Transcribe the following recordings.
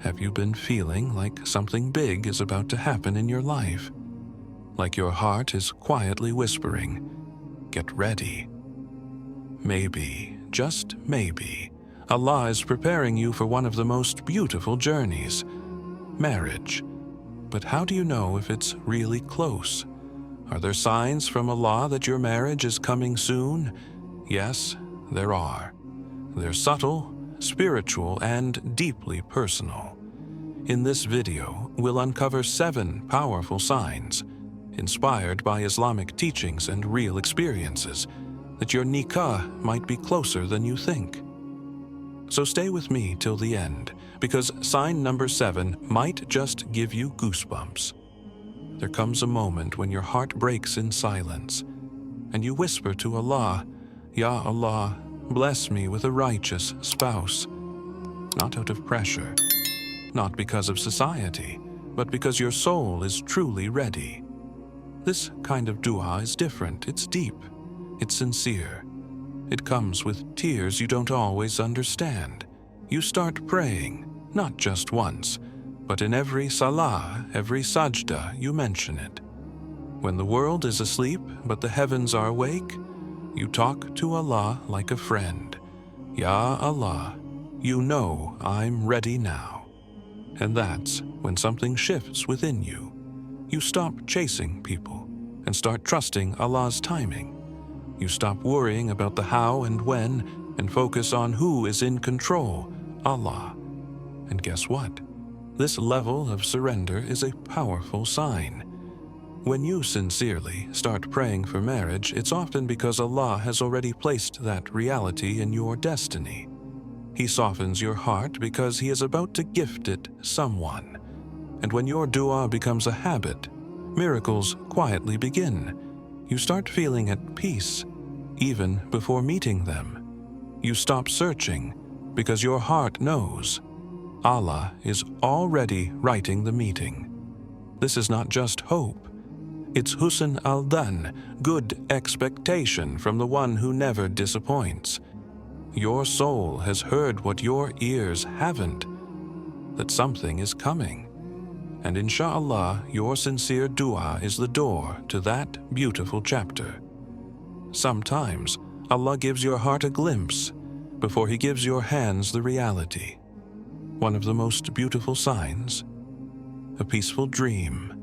Have you been feeling like something big is about to happen in your life? Like your heart is quietly whispering, "Get ready." Maybe, just maybe, Allah is preparing you for one of the most beautiful journeys, marriage. But how do you know if it's really close? Are there signs from Allah that your marriage is coming soon? Yes, there are. They're subtle, spiritual, and deeply personal. In this video, we'll uncover 7 powerful signs, inspired by Islamic teachings and real experiences, that your nikah might be closer than you think. So stay with me till the end, because sign number 7 might just give you goosebumps. There comes a moment when your heart breaks in silence, and you whisper to Allah, "Ya Allah, bless me with a righteous spouse." Not out of pressure, not because of society, but because your soul is truly ready. This kind of dua is different. It's deep. It's sincere. It comes with tears you don't always understand. You start praying, not just once, but in every salah, every sajda, you mention it. When the world is asleep but the heavens are awake, you talk to Allah like a friend. "Ya Allah, you know I'm ready now." And that's when something shifts within you. You stop chasing people and start trusting Allah's timing. You stop worrying about the how and when and focus on who is in control, Allah. And guess what? This level of surrender is a powerful sign. When you sincerely start praying for marriage, it's often because Allah has already placed that reality in your destiny. He softens your heart because He is about to gift it someone. And when your dua becomes a habit, miracles quietly begin. You start feeling at peace, even before meeting them. You stop searching because your heart knows Allah is already writing the meeting. This is not just hope. It's husn al-dhan, good expectation from the one who never disappoints. Your soul has heard what your ears haven't, that something is coming. And inshallah, your sincere dua is the door to that beautiful chapter. Sometimes, Allah gives your heart a glimpse before He gives your hands the reality. One of the most beautiful signs, a peaceful dream.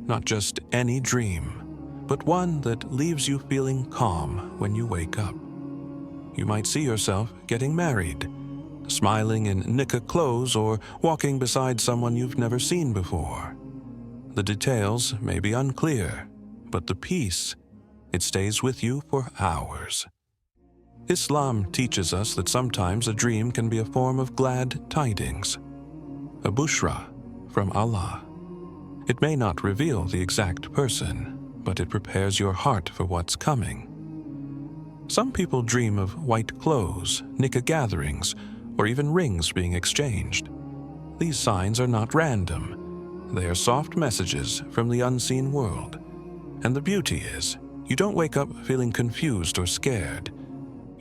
Not just any dream, but one that leaves you feeling calm when you wake up. You might see yourself getting married, smiling in nikah clothes, or walking beside someone you've never seen before. The details may be unclear, but the peace, it stays with you for hours. Islam teaches us that sometimes a dream can be a form of glad tidings, a bushra from Allah. It may not reveal the exact person, but it prepares your heart for what's coming. Some people dream of white clothes, nikah gatherings, or even rings being exchanged. These signs are not random. They are soft messages from the unseen world. And the beauty is, you don't wake up feeling confused or scared.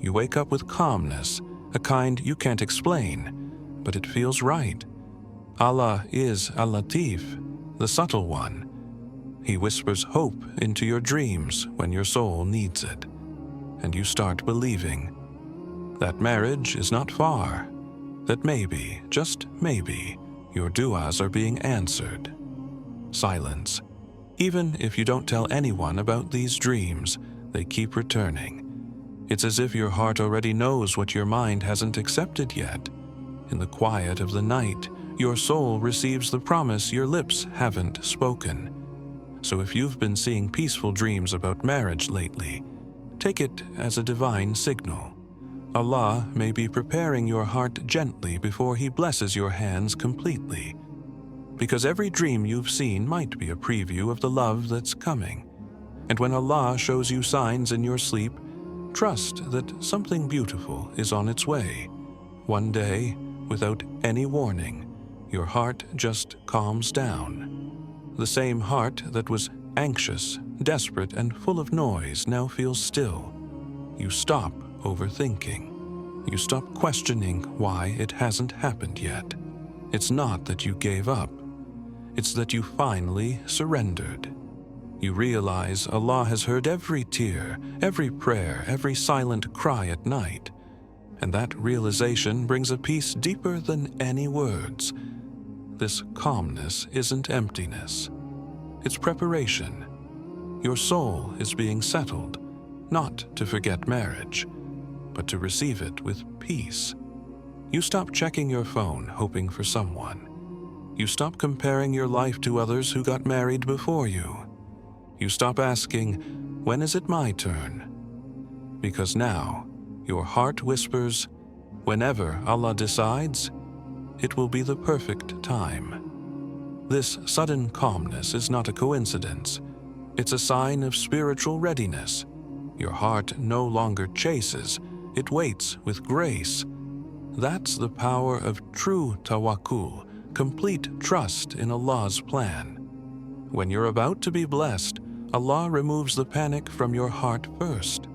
You wake up with calmness, a kind you can't explain, but it feels right. Allah is Al-Latif, the subtle one. He whispers hope into your dreams when your soul needs it. And you start believing that marriage is not far, that maybe, just maybe, your duas are being answered. Silence. Even if you don't tell anyone about these dreams, they keep returning. It's as if your heart already knows what your mind hasn't accepted yet. In the quiet of the night, your soul receives the promise your lips haven't spoken. So if you've been seeing peaceful dreams about marriage lately, take it as a divine signal. Allah may be preparing your heart gently before He blesses your hands completely. Because every dream you've seen might be a preview of the love that's coming. And when Allah shows you signs in your sleep, trust that something beautiful is on its way. One day, without any warning, your heart just calms down. The same heart that was anxious, desperate, and full of noise now feels still. You stop overthinking. You stop questioning why it hasn't happened yet. It's not that you gave up. It's that you finally surrendered. You realize Allah has heard every tear, every prayer, every silent cry at night. And that realization brings a peace deeper than any words. This calmness isn't emptiness. It's preparation. Your soul is being settled, not to forget marriage, but to receive it with peace. You stop checking your phone hoping for someone. You stop comparing your life to others who got married before you. You stop asking, "When is it my turn?" Because now, your heart whispers, whenever Allah decides, it will be the perfect time. This sudden calmness is not a coincidence. It's a sign of spiritual readiness. Your heart no longer chases, it waits with grace. That's the power of true tawakkul, complete trust in Allah's plan. When you're about to be blessed, Allah removes the panic from your heart first,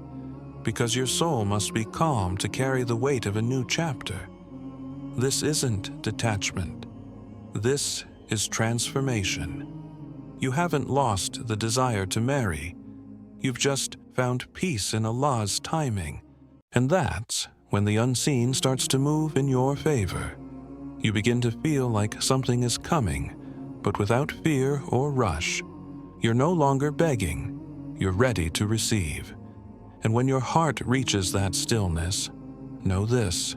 because your soul must be calm to carry the weight of a new chapter. This isn't detachment. This is transformation. You haven't lost the desire to marry. You've just found peace in Allah's timing. And that's when the unseen starts to move in your favor. You begin to feel like something is coming, but without fear or rush. You're no longer begging. You're ready to receive. And when your heart reaches that stillness, know this: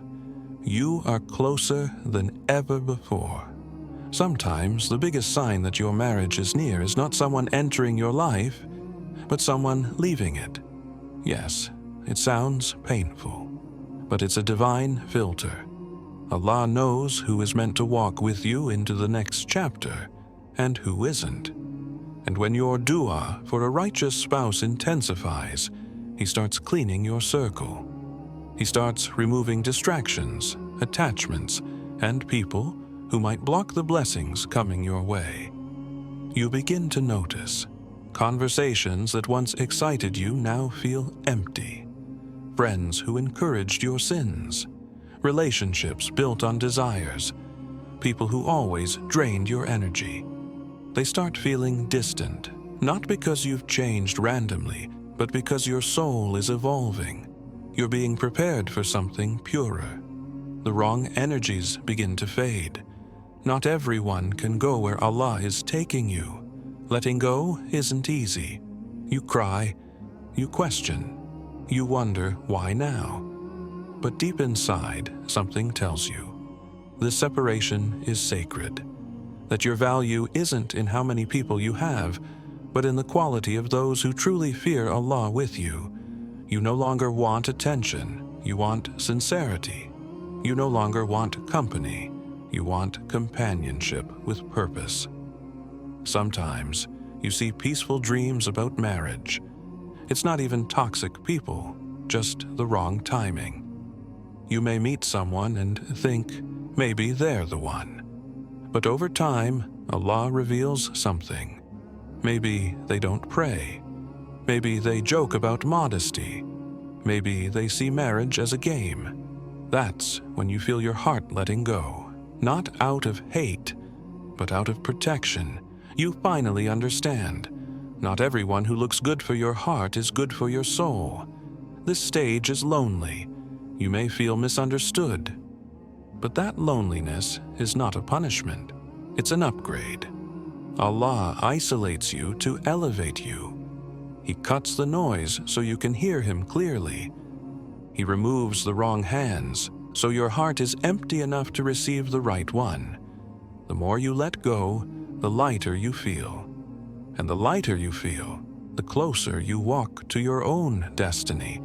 you are closer than ever before. Sometimes the biggest sign that your marriage is near is not someone entering your life, but someone leaving it. Yes, it sounds painful, but it's a divine filter. Allah knows who is meant to walk with you into the next chapter and who isn't. And when your dua for a righteous spouse intensifies, He starts cleaning your circle. He starts removing distractions, attachments, and people who might block the blessings coming your way. You begin to notice conversations that once excited you now feel empty. Friends who encouraged your sins. Relationships built on desires. People who always drained your energy. They start feeling distant, not because you've changed randomly, but because your soul is evolving. You're being prepared for something purer. The wrong energies begin to fade. Not everyone can go where Allah is taking you. Letting go isn't easy. You cry, you question, you wonder why now. But deep inside, something tells you this separation is sacred. That your value isn't in how many people you have, but in the quality of those who truly fear Allah with you. You no longer want attention, you want sincerity. You no longer want company, you want companionship with purpose. Sometimes you see peaceful dreams about marriage. It's not even toxic people, just the wrong timing. You may meet someone and think maybe they're the one. But over time, Allah reveals something. Maybe they don't pray. Maybe they joke about modesty. Maybe they see marriage as a game. That's when you feel your heart letting go. Not out of hate, but out of protection. You finally understand. Not everyone who looks good for your heart is good for your soul. This stage is lonely. You may feel misunderstood. But that loneliness is not a punishment. It's an upgrade. Allah isolates you to elevate you. He cuts the noise so you can hear Him clearly. He removes the wrong hands so your heart is empty enough to receive the right one. The more you let go, the lighter you feel. And the lighter you feel, the closer you walk to your own destiny.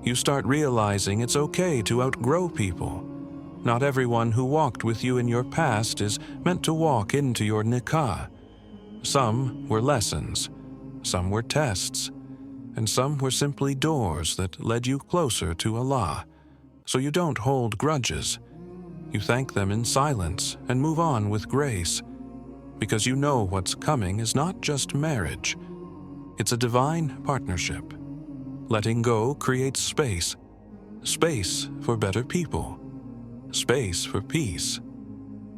You start realizing it's okay to outgrow people. Not everyone who walked with you in your past is meant to walk into your nikah. Some were lessons, some were tests, and some were simply doors that led you closer to Allah. So you don't hold grudges. You thank them in silence and move on with grace, because you know what's coming is not just marriage. It's a divine partnership. Letting go creates space for better people, space for peace.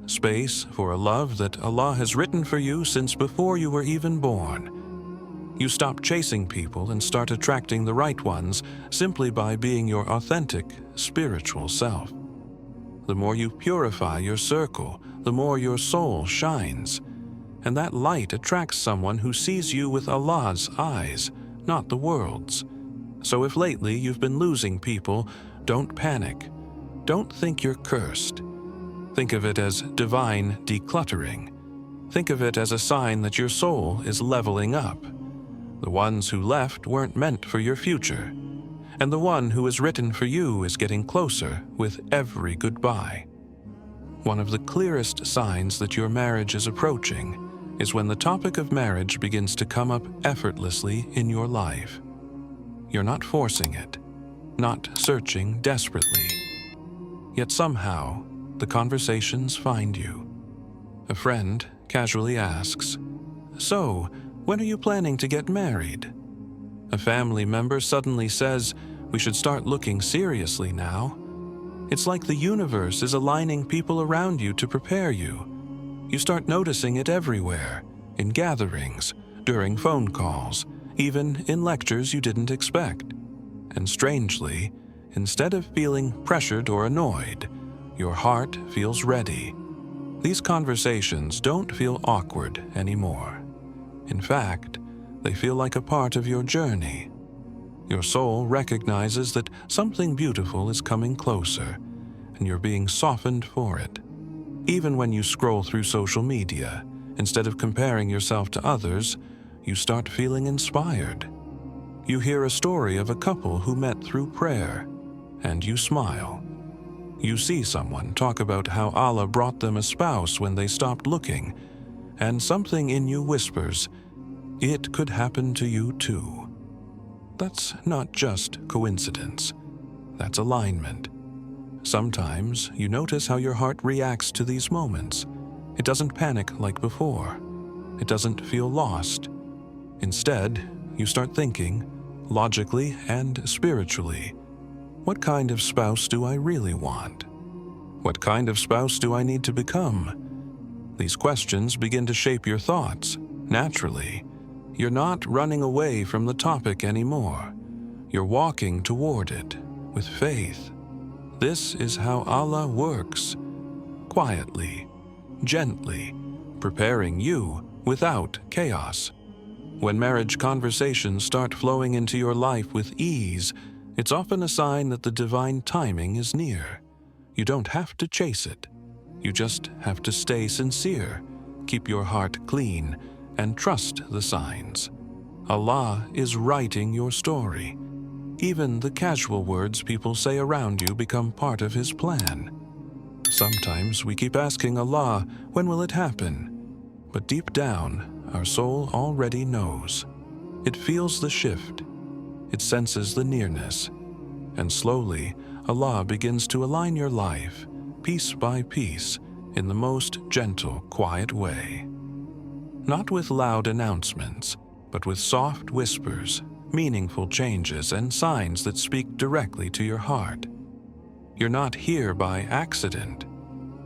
space for a love that Allah has written for you since before you were even born. You stop chasing people and start attracting the right ones simply by being your authentic, spiritual self. The more you purify your circle, the more your soul shines. And that light attracts someone who sees you with Allah's eyes, not the world's. So if lately you've been losing people, don't panic. Don't think you're cursed. Think of it as divine decluttering. Think of it as a sign that your soul is leveling up. The ones who left weren't meant for your future, and the one who is written for you is getting closer with every goodbye. One of the clearest signs that your marriage is approaching is when the topic of marriage begins to come up effortlessly in your life. You're not forcing it, not searching desperately. Yet somehow, the conversations find you. A friend casually asks, "So, when are you planning to get married?" A family member suddenly says, "We should start looking seriously now." It's like the universe is aligning people around you to prepare you. You start noticing it everywhere, in gatherings, during phone calls, even in lectures you didn't expect. And strangely, instead of feeling pressured or annoyed, your heart feels ready. These conversations don't feel awkward anymore. In fact, they feel like a part of your journey. Your soul recognizes that something beautiful is coming closer, and you're being softened for it. Even when you scroll through social media, instead of comparing yourself to others, you start feeling inspired. You hear a story of a couple who met through prayer, and you smile. You see someone talk about how Allah brought them a spouse when they stopped looking, and something in you whispers, "It could happen to you too." That's not just coincidence. That's alignment. Sometimes you notice how your heart reacts to these moments. It doesn't panic like before. It doesn't feel lost. Instead, you start thinking, logically and spiritually, what kind of spouse do I really want? What kind of spouse do I need to become? These questions begin to shape your thoughts, naturally. You're not running away from the topic anymore. You're walking toward it with faith. This is how Allah works, quietly, gently, preparing you without chaos. When marriage conversations start flowing into your life with ease, it's often a sign that the divine timing is near. You don't have to chase it. You just have to stay sincere, keep your heart clean, and trust the signs. Allah is writing your story. Even the casual words people say around you become part of His plan. Sometimes we keep asking Allah, when will it happen? But deep down, our soul already knows. It feels the shift. It senses the nearness. And slowly, Allah begins to align your life, piece by piece, in the most gentle, quiet way. Not with loud announcements, but with soft whispers, meaningful changes, and signs that speak directly to your heart. You're not here by accident.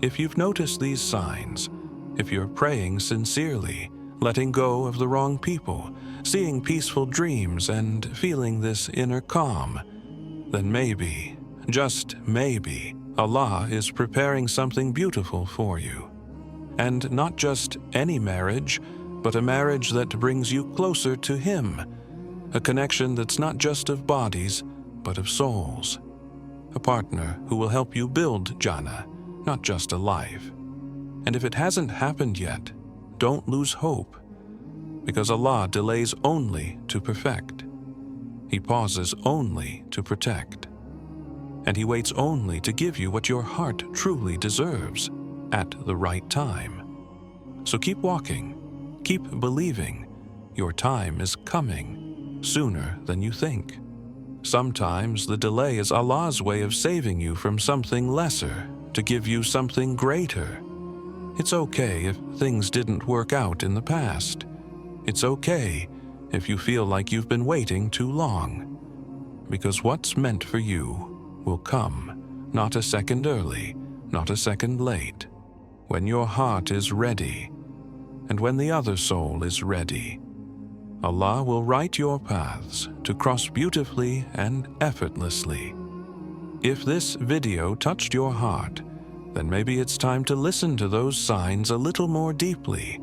If you've noticed these signs, if you're praying sincerely, letting go of the wrong people, seeing peaceful dreams, and feeling this inner calm, then maybe, just maybe, Allah is preparing something beautiful for you. And not just any marriage, but a marriage that brings you closer to Him, a connection that's not just of bodies, but of souls. A partner who will help you build Jannah, not just a life. And if it hasn't happened yet, don't lose hope, because Allah delays only to perfect. He pauses only to protect. And He waits only to give you what your heart truly deserves at the right time. So keep walking, keep believing. Your time is coming, sooner than you think. Sometimes the delay is Allah's way of saving you from something lesser to give you something greater. It's okay if things didn't work out in the past. It's okay if you feel like you've been waiting too long. Because what's meant for you will come, not a second early, not a second late. when your heart is ready, and when the other soul is ready, Allah will write your paths to cross beautifully and effortlessly. If this video touched your heart, then maybe it's time to listen to those signs a little more deeply.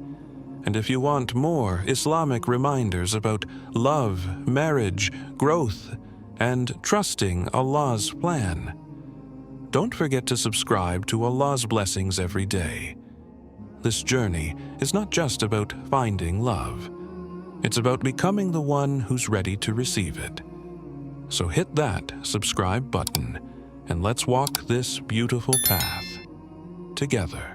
And if you want more Islamic reminders about love, marriage, growth, and trusting Allah's plan, don't forget to subscribe to Allah's Blessings every day. This journey is not just about finding love. It's about becoming the one who's ready to receive it. So hit that subscribe button and let's walk this beautiful path together.